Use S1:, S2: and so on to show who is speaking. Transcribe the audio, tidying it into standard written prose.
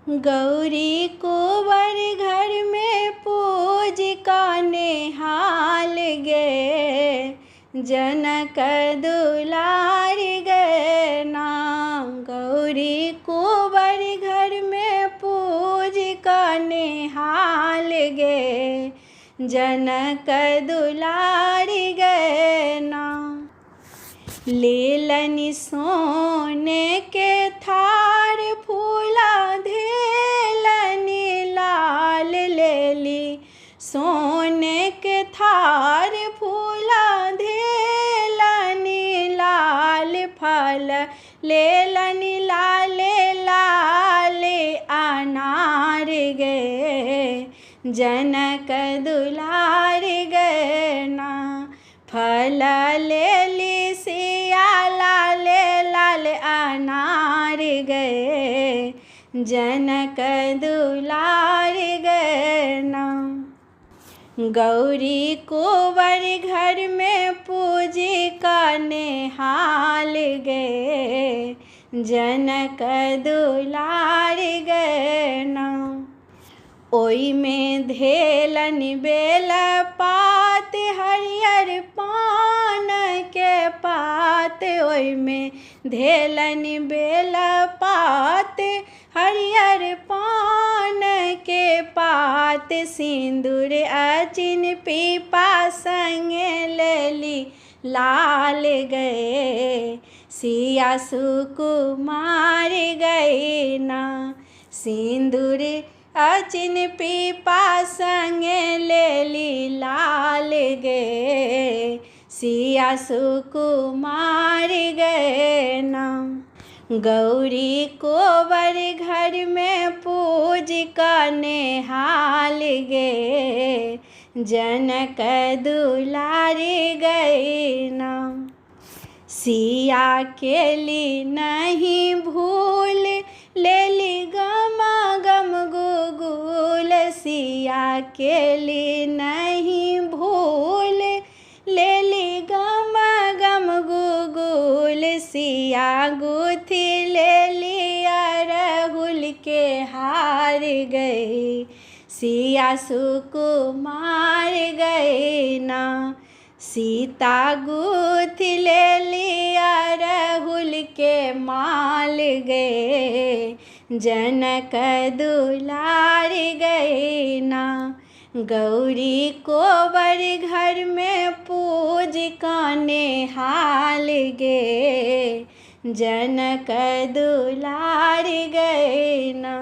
S1: गौरी कुंवर घर में पूज का नेहाल गे, जनक दुलार गे ना। गौरी कुंवर घर में पूज का नेहाल गे, जनक दुलार गे ना। लेलनि सोने के थार फूला धेलनि लाल, लेली सोने के थार फूला धेलनि लाल, फल लेलनि लाले लाले अनार गे, जनक दुलार गे ना। फल लेली सिया लाले लाल अनार गे, जनक दुलार गे ना। गौरी कुंवर घर में पूजी का नेहाल गे, जनक दुलार गे ना। ओई में धेलनि बेल पात हरियर पान के पात, ओई में धेलनि बेल पात हरियर पान के पात, सिंदूर अचिन पीपा संगे लेली लाल गए, सिया सुकुमार गए ना। सिंदूर अचिन पीपा संगे लेली लाल गे, सिया सुकुमार गए ना। गौरी कुंवर घर में पूज का नेहाल गे, जनक दुलार गए ना। सिया केली नहीं भूल लेली गम गम गुगुल, सिया केली नहीं भूल लेली गम गम गुगुल, सिया गुथी लेली अरहुल के हार गए, सिया सुकुमार गए ना। सीता गुथी लेली अरहुल के माल गे, जनक दुलार गए ना। गौरी कुंवर घर में पूज का नेहाल गे, जनक दुलार गए ना।